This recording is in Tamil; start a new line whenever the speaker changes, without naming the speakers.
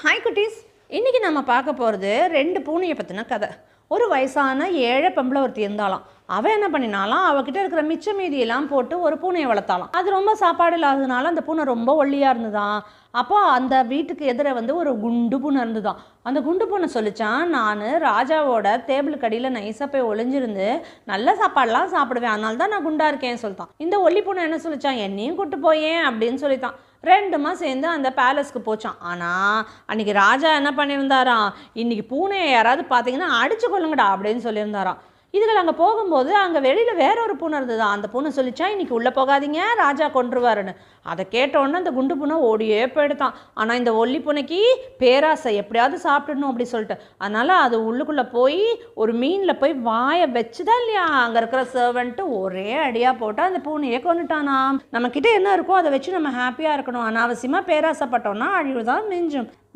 ஹாய் குட்டீஸ், இன்றைக்கி நம்ம பார்க்க போகிறது 2 பூனையை பற்றின கதை. ஒரு வயசான ஏழை பெம்பளை ஒருத்தி இருந்தாலாம். அவள் என்ன பண்ணினாலாம், அவகிட்ட இருக்கிற மிச்ச மீதியெல்லாம் போட்டு ஒரு பூனையை வளர்த்தாலாம். அது ரொம்ப சாப்பாடு இல்லாததுனால அந்த பூனை ரொம்ப ஒல்லியாக இருந்துதான். அப்போ அந்த வீட்டுக்கு எதிர ஒரு குண்டு பூனை இருந்துதான். அந்த குண்டு பூனை சொல்லிச்சான், நான் ராஜாவோட டேபிளுக்கு அடியில் நைஸாக போய் ஒளிஞ்சிருந்து நல்ல சாப்பாடெலாம் சாப்பிடுவேன், அதனால தான் நான் குண்டாக இருக்கேன்னு சொல்லிட்டான். இந்த ஒல்லி பூனை என்ன சொல்லிச்சான், என்னையும் கூட்டு போயேன் அப்படின்னு சொல்லித்தான். 2மா சேர்ந்து அந்த பேலஸ்க்கு போச்சான். ஆனால் அன்றைக்கி ராஜா என்ன பண்ணியிருந்தாராம், இன்றைக்கி பூனையை யாராவது பார்த்தீங்கன்னா அடிச்சு கொள்ளுங்கடா அப்படின்னு சொல்லியிருந்தாராம். இதுகள் அங்கே போகும்போது அங்கே வெளியில் வேற ஒரு பூனை இருந்ததா. அந்த பூனை சொல்லிச்சா, இன்றைக்கி உள்ளே போகாதீங்க, ராஜா கொன்றுவாருன்னு. அதை கேட்டோன்னே அந்த குண்டு பூனை ஓடியே போயிடுதான். ஆனால் இந்த ஒல்லி பூனைக்கு பேராசை, எப்படியாவது சாப்பிடணும் அப்படி சொல்லிட்டு, அதனால் அது உள்ளுக்குள்ளே போய் ஒரு மீனில் போய் வாயை வச்சுதான் இல்லையா, அங்கே இருக்கிற சர்வெண்ட்டு ஒரே அடியாக போட்டு அந்த பூனையை கொண்டுட்டானா. நம்மக்கிட்ட என்ன இருக்கோ அதை வச்சு நம்ம ஹாப்பியாக இருக்கணும். அனாவசியமாக பேராசைப்பட்டோம்னா அழிவு தான் மிஞ்சும்.